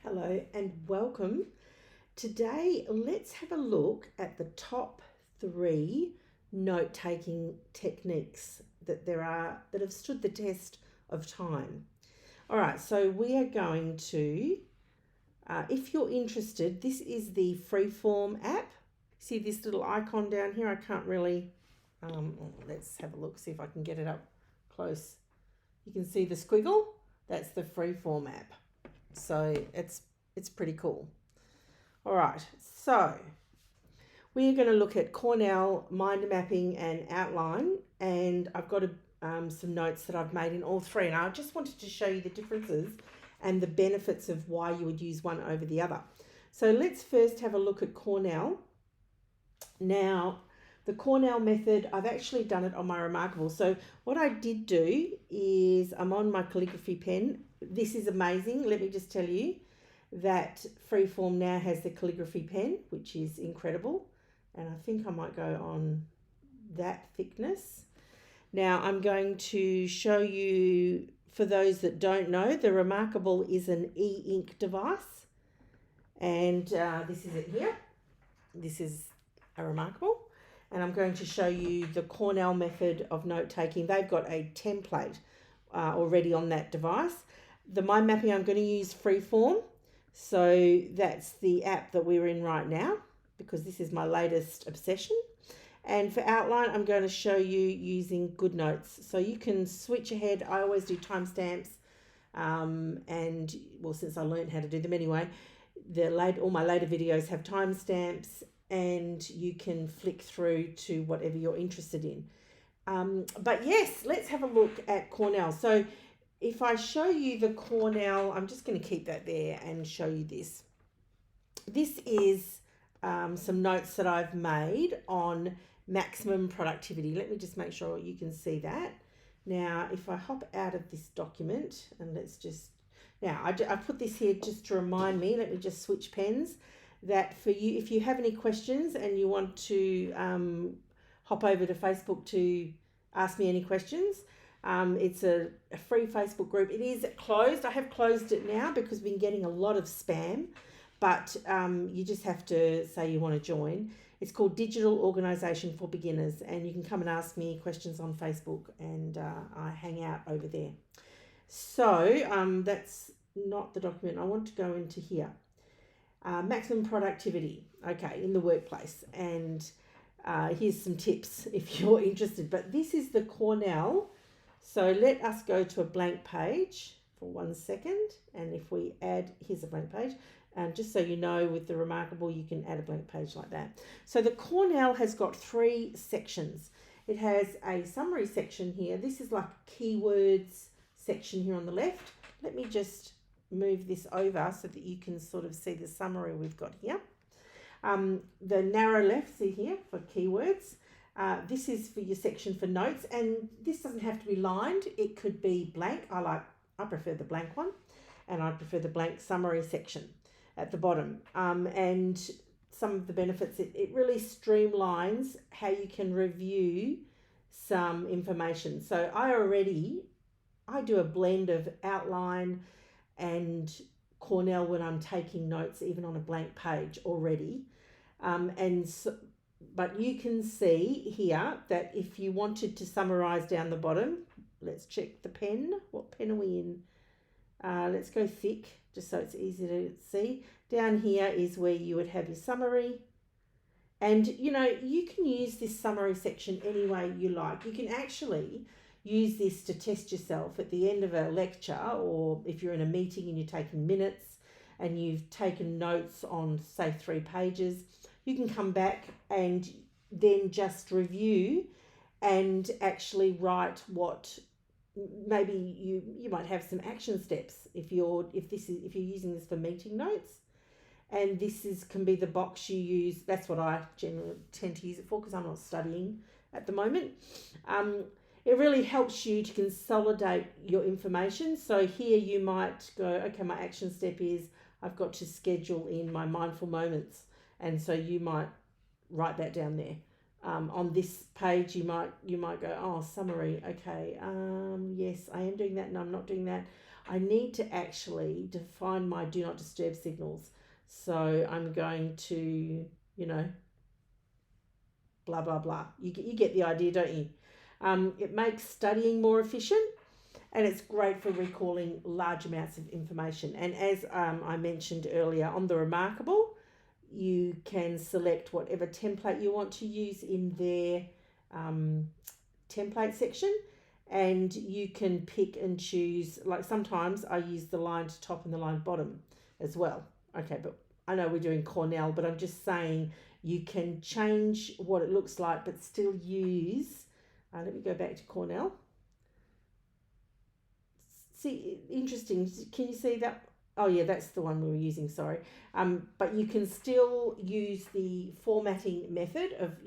Hello and welcome. Today, let's have a look at the top 3 note taking techniques that there are that have stood the test of time. All right, so we are going to, if you're interested, this is the Freeform app. See this little icon down here? I can't really, let's have a look, see if I can get it up close. You can see the squiggle, that's the Freeform app. So it's pretty cool. All right, so we're going to look at Cornell mind mapping and outline, and I've got some notes that I've made in all 3, and I just wanted to show you the differences and the benefits of why you would use one over the other. So let's first have a look at Cornell. Now, the Cornell method, I've actually done it on my Remarkable. So what I did do is I'm on my calligraphy pen. This is amazing. Let me just tell you that Freeform now has the calligraphy pen, which is incredible. And I think I might go on that thickness. Now I'm going to show you, for those that don't know, the Remarkable is an e-ink device. And this is it here. This is a Remarkable. And I'm going to show you the Cornell method of note taking. They've got a template already on that device. The mind mapping, I'm going to use Freeform. So that's the app that we're in right now, because this is my latest obsession. And for outline, I'm going to show you using GoodNotes. So you can switch ahead. I always do timestamps. And well, since I learned how to do them anyway, all my later videos have timestamps, and you can flick through to whatever you're interested in. But yes, let's have a look at Cornell. So if I show you the Cornell, I'm just going to keep that there and show you this. This is some notes that I've made on maximum productivity. Let me just make sure you can see that. Now, if I hop out of this document and let's just, now I put this here just to remind me, let me just switch pens, that for you, if you have any questions and you want to hop over to Facebook to ask me any questions, it's a free Facebook group. It is closed. I have closed it now because we've been getting a lot of spam, but you just have to say you want to join. It's called Digital Organisation for Beginners, and you can come and ask me questions on Facebook, and I hang out over there. So that's not the document. I want to go into here. Maximum productivity, okay, in the workplace. And here's some tips if you're interested. But this is the Cornell. So let us go to a blank page for 1 second. And if we add, here's a blank page. And just so you know, with the Remarkable, you can add a blank page like that. So the Cornell has got 3 sections. It has a summary section here. This is like a keywords section here on the left. Let me just move this over so that you can sort of see the summary we've got here. The narrow left, see here, for keywords. This is for your section for notes, and this doesn't have to be lined. It could be blank. I prefer the blank one, and I prefer the blank summary section at the bottom. And some of the benefits, it really streamlines how you can review some information. So I do a blend of outline and Cornell when I'm taking notes, even on a blank page already. But you can see here that if you wanted to summarize down the bottom, let's check the pen. What pen are we in? Let's go thick, just so it's easy to see. Down here is where you would have your summary. And, you know, you can use this summary section any way you like. You can actually use this to test yourself at the end of a lecture, or if you're in a meeting and you're taking minutes and you've taken notes on, say, 3 pages, you can come back and then just review and actually write what maybe you might have some action steps if you're using this for meeting notes. And this can be the box you use. That's what I generally tend to use it for, because I'm not studying at the moment. It really helps you to consolidate your information. So here you might go, okay, my action step is I've got to schedule in my mindful moments. And so you might write that down there. On this page, you might go, oh, summary. Okay, yes, I am doing that and I'm not doing that. I need to actually define my do not disturb signals. So I'm going to, blah, blah, blah. You get the idea, don't you? It makes studying more efficient, and it's great for recalling large amounts of information. And as I mentioned earlier, on the Remarkable, you can select whatever template you want to use in their template section, and you can pick and choose. Like sometimes I use the lined top and the lined bottom as well. Okay, but I know we're doing Cornell, but I'm just saying you can change what it looks like but still use, let me go back to Cornell. See, interesting. Can you see that? Oh yeah, that's the one we were using, sorry. But you can still use the formatting method of,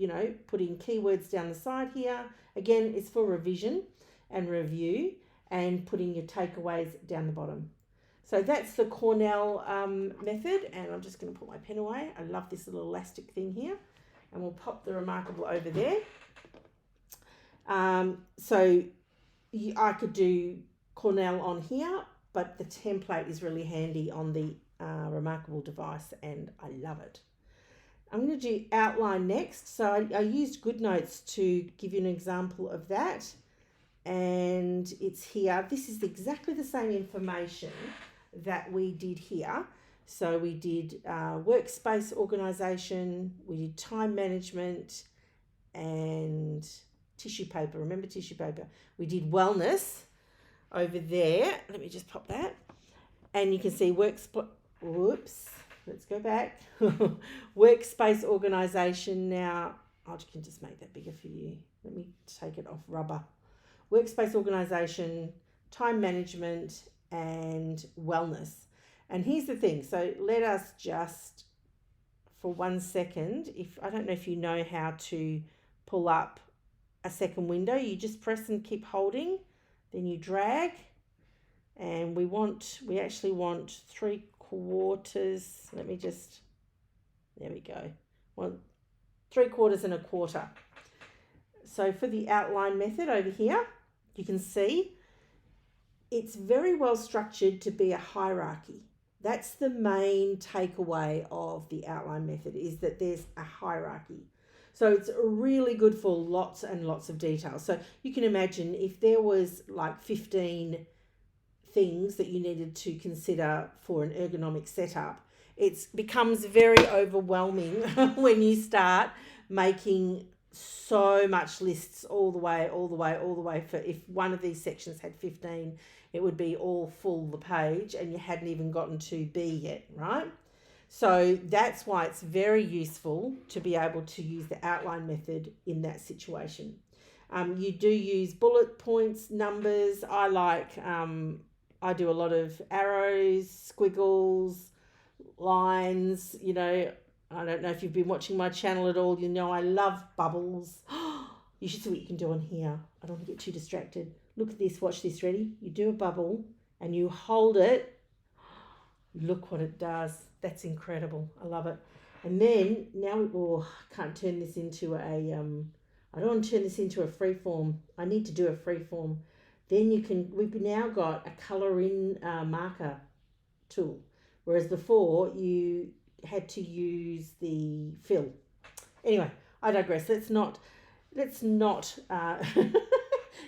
putting keywords down the side here. Again, it's for revision and review, and putting your takeaways down the bottom. So that's the Cornell method, and I'm just going to put my pen away. I love this little elastic thing here, and we'll pop the Remarkable over there. So I could do Cornell on here, but the template is really handy on the Remarkable device, and I love it. I'm going to do outline next. So I used GoodNotes to give you an example of that, and it's here. This is exactly the same information that we did here. So we did workspace organisation, we did time management, and tissue paper. Remember tissue paper? We did wellness over there. Let me just pop that. And you can see whoops, let's go back. Workspace organisation. Now, I can just make that bigger for you. Let me take it off rubber. Workspace organisation, time management, and wellness. And here's the thing. So let us just, for 1 second, I don't know if you know how to pull up a second window. You just press and keep holding, then you drag, and we actually want 3/4. Let me just, there we go. 3/4 and 1/4. So for the outline method over here, you can see it's very well structured to be a hierarchy. That's the main takeaway of the outline method, is that there's a hierarchy. So it's really good for lots and lots of detail. So you can imagine if there was like 15 things that you needed to consider for an ergonomic setup, it becomes very overwhelming when you start making so much lists all the way for, if one of these sections had 15, it would be all full the page and you hadn't even gotten to B yet, right? So that's why it's very useful to be able to use the outline method in that situation. You do use bullet points, numbers. I do a lot of arrows, squiggles, lines. I don't know if you've been watching my channel at all. I love bubbles. You should see what you can do on here. I don't want to get too distracted. Look at this. Watch this. Ready? You do a bubble and you hold it. Look what it does. That's incredible. I love it. And then now I can't turn this into I don't want to turn this into a free form. I need to do a free form. Then we've now got a color in marker tool, whereas before you had to use the fill. Anyway, I digress. Let's not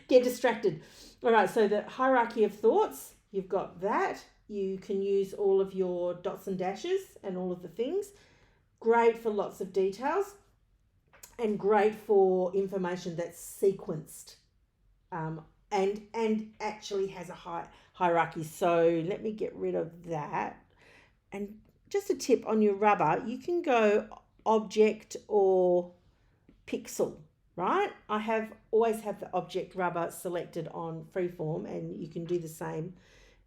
get distracted. All right, so the hierarchy of thoughts, you've got that. You can use all of your dots and dashes and all of the things. Great for lots of details, and great for information that's sequenced and actually has a hierarchy. So let me get rid of that. And just a tip on your rubber, you can go object or pixel, right? I always have the object rubber selected on freeform, and you can do the same.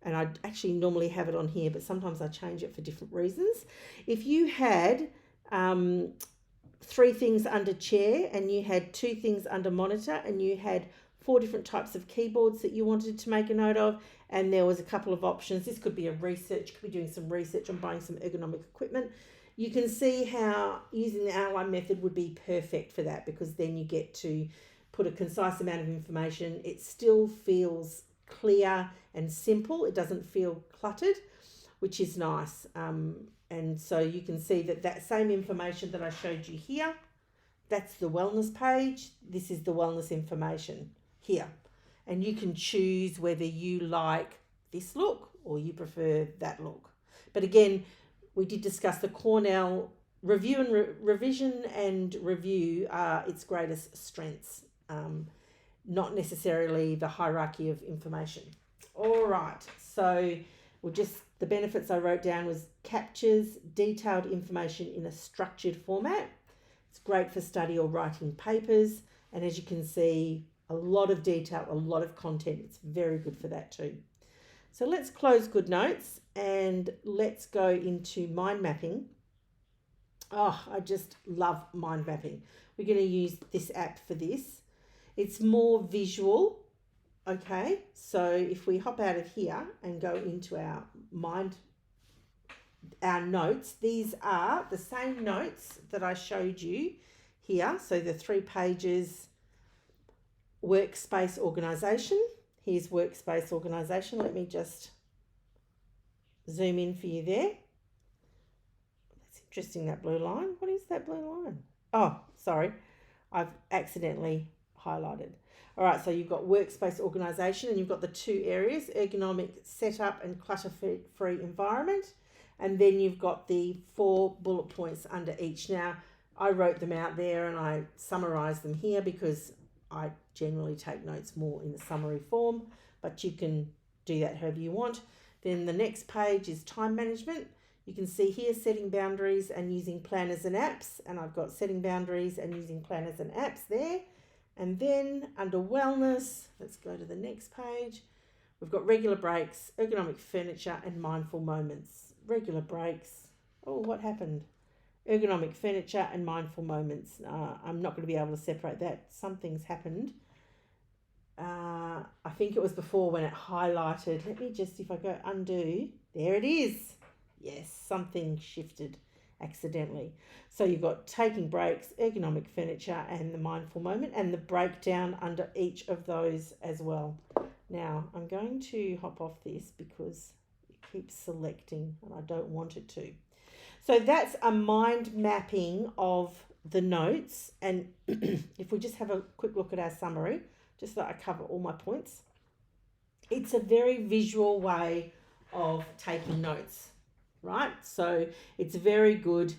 And I actually normally have it on here, but sometimes I change it for different reasons. If you had 3 things under chair, and you had 2 things under monitor, and you had 4 different types of keyboards that you wanted to make a note of, and there was a couple of options. This could be could be doing some research on buying some ergonomic equipment. You can see how using the outline method would be perfect for that, because then you get to put a concise amount of information. It still feels clear and simple. It doesn't feel cluttered, which is nice. And so you can see that same information that I showed you here, that's the wellness page. This is the wellness information here. And you can choose whether you like this look or you prefer that look. But again, we did discuss the Cornell review and revision and review are its greatest strengths, not necessarily the hierarchy of information. All right, so the benefits I wrote down was captures detailed information in a structured format. It's great for study or writing papers. And as you can see, a lot of detail, a lot of content. It's very good for that too. So let's close GoodNotes and let's go into mind mapping. Oh, I just love mind mapping. We're going to use this app for this. It's more visual. Okay, so if we hop out of here and go into our notes, these are the same notes that I showed you here. So the 3 pages workspace organization. Here's workspace organization. Let me just zoom in for you there. That's interesting, that blue line. What is that blue line? Oh, sorry. I've accidentally highlighted. All right, so you've got workspace organization and you've got the 2 areas, ergonomic setup and clutter-free environment. And then you've got the 4 bullet points under each. Now, I wrote them out there and I summarized them here because I generally take notes more in the summary form, but you can do that however you want. Then the next page is time management. You can see here setting boundaries and using planners and apps. And I've got setting boundaries and using planners and apps there. And then under wellness, let's go to the next page. We've got regular breaks, ergonomic furniture and mindful moments. Regular breaks. Oh, what happened? Ergonomic furniture and mindful moments. I'm not going to be able to separate that. Something's happened. I think it was before when it highlighted. Let me just, if I go undo, there it is. Yes, something shifted accidentally. So you've got taking breaks, ergonomic furniture and the mindful moment and the breakdown under each of those as well. Now I'm going to hop off this because it keeps selecting and I don't want it to. So that's a mind mapping of the notes. And if we just have a quick look at our summary, just so I cover all my points, it's a very visual way of taking notes, right? So it's very good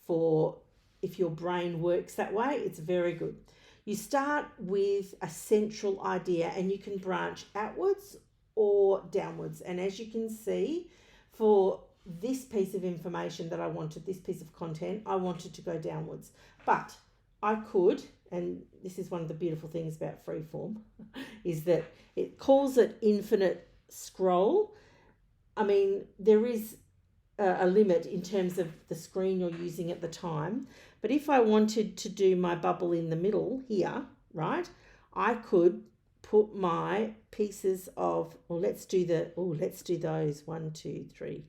for if your brain works that way, it's very good. You start with a central idea and you can branch outwards or downwards. And as you can see, for this piece of information that I wanted, this piece of content, I wanted to go downwards. But I could, and this is one of the beautiful things about freeform, is that it calls it infinite scroll. I mean, there is a limit in terms of the screen you're using at the time. But if I wanted to do my bubble in the middle here, right, I could put my pieces of, well, let's do those 1, 2, 3.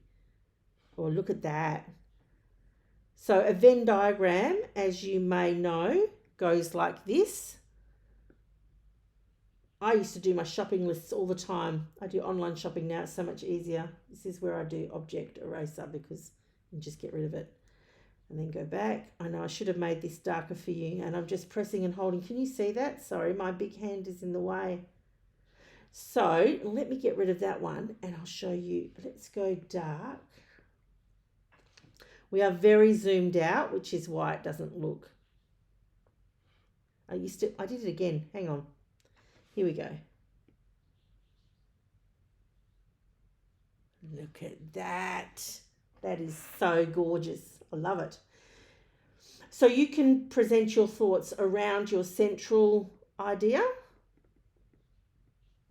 Oh, look at that. So a Venn diagram, as you may know, goes like this. I used to do my shopping lists all the time. I do online shopping now. It's so much easier. This is where I do object eraser because you can just get rid of it. And then go back. I know I should have made this darker for you. And I'm just pressing and holding. Can you see that? Sorry, my big hand is in the way. So let me get rid of that one and I'll show you. Let's go dark. We are very zoomed out, which is why it doesn't look. I did it again. Hang on. Here we go. Look at that. That is so gorgeous. I love it. So you can present your thoughts around your central idea.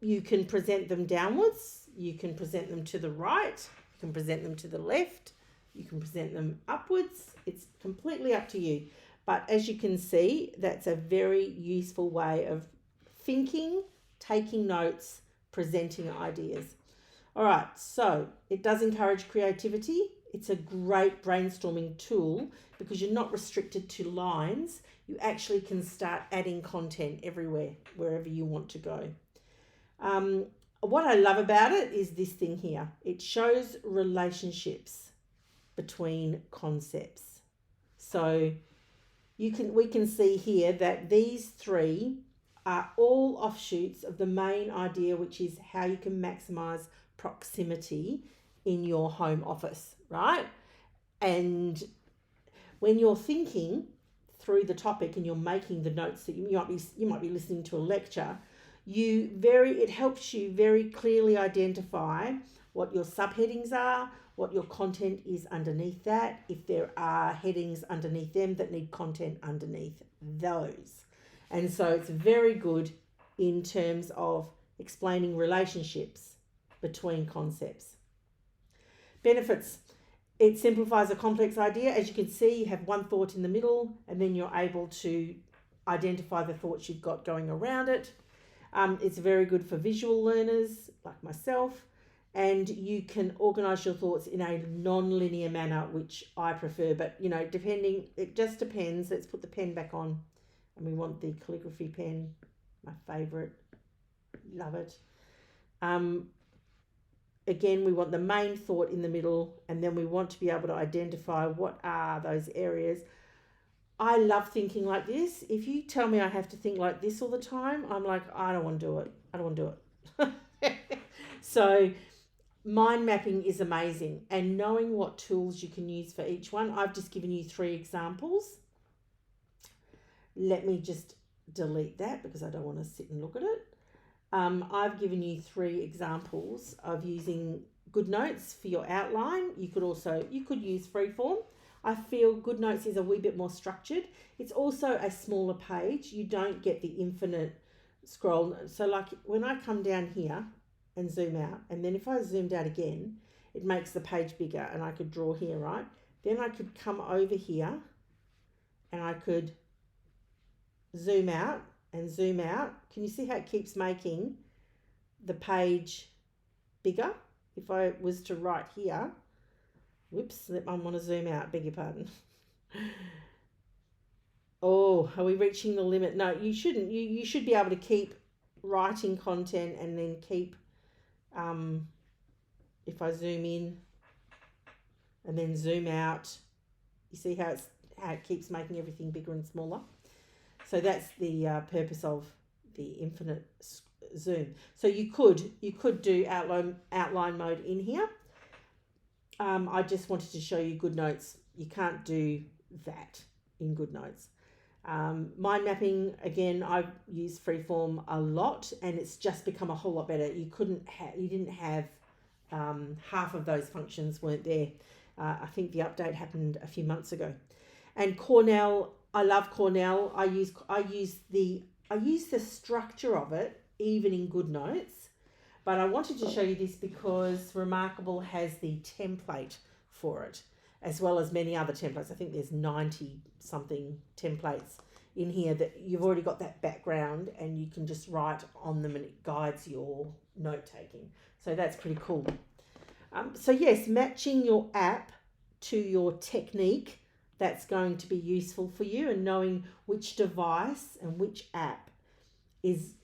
You can present them downwards. You can present them to the right. You can present them to the left. You can present them upwards. It's completely up to you. But as you can see, that's a very useful way of thinking, taking notes, presenting ideas. All right, so it does encourage creativity. It's a great brainstorming tool because you're not restricted to lines. You actually can start adding content everywhere, wherever you want to go. what I love about it is this thing here. It shows relationships between concepts. So we can see here that these three are all offshoots of the main idea, which is how you can maximize proximity in your home office, right? And when you're thinking through the topic and you're making the notes that you might be listening to a lecture, it helps you very clearly identify what your subheadings are, what your content is underneath that, if there are headings underneath them that need content underneath those. And so it's very good in terms of explaining relationships between concepts. Benefits. It simplifies a complex idea. As you can see, you have one thought in the middle, and then you're able to identify the thoughts you've got going around it. It's very good for visual learners like myself, and you can organise your thoughts in a non-linear manner, which I prefer. But, it just depends. Let's put the pen back on, and we want the calligraphy pen, my favourite. Love it. Again, we want the main thought in the middle, and then we want to be able to identify what are those areas. I love thinking like this. If you tell me I have to think like this all the time, I'm like, I don't want to do it. I don't want to do it. So mind mapping is amazing, and knowing what tools you can use for each one. I've just given you 3 examples. Let me just delete that because I don't want to sit and look at it. I've given you 3 examples of using GoodNotes for your outline. You could use Freeform. I feel GoodNotes is a wee bit more structured. It's also a smaller page. You don't get the infinite scroll. So like when I come down here and zoom out, and then if I zoomed out again, it makes the page bigger, and I could draw here, right? Then I could come over here and I could zoom out and zoom out. Can you see how it keeps making the page bigger? If I was to write here, whoops, I want to zoom out, beg your pardon. Oh, are we reaching the limit? No, you shouldn't. You should be able to keep writing content and then keep, if I zoom in and then zoom out, you see how it keeps making everything bigger and smaller? So that's the purpose of the infinite zoom. So you could do outline mode in here. I just wanted to show you GoodNotes. You can't do that in GoodNotes. Mind mapping, again, I use Freeform a lot, and it's just become a whole lot better. You didn't have half of those functions weren't there. I think the update happened a few months ago. And Cornell, I love Cornell. I use the structure of it even in GoodNotes, but I wanted to show you this because Remarkable has the template for it, as well as many other templates. I think there's 90 something templates in here that you've already got that background, and you can just write on them and it guides your note taking. So that's pretty cool. So yes, matching your app to your technique, that's going to be useful for you, and knowing which device and which app is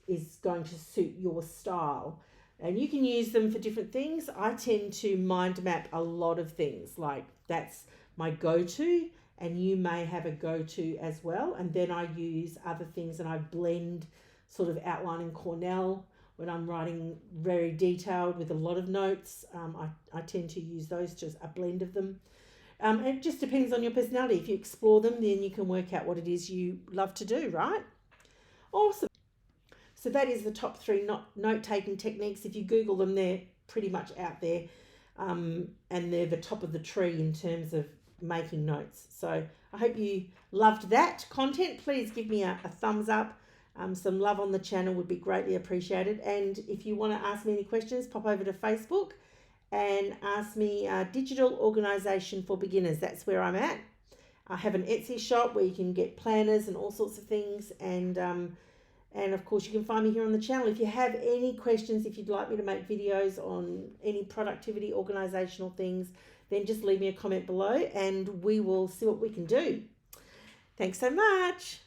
going to suit your style. And you can use them for different things. I tend to mind map a lot of things, like that's my go-to, and you may have a go-to as well. And then I use other things, and I blend sort of outline in Cornell when I'm writing very detailed with a lot of notes. I tend to use those, just a blend of them. It just depends on your personality. If you explore them, then you can work out what it is you love to do, right? Awesome. So that is the top 3 note-taking techniques. If you Google them, they're pretty much out there. And they're the top of the tree in terms of making notes. So I hope you loved that content. Please give me a thumbs up. Some love on the channel would be greatly appreciated. And if you want to ask me any questions, pop over to Facebook and ask me Digital Organisation for Beginners. That's where I'm at. I have an Etsy shop where you can get planners and all sorts of things. And of course, you can find me here on the channel. If you have any questions, if you'd like me to make videos on any productivity, organisational things, then just leave me a comment below and we will see what we can do. Thanks so much.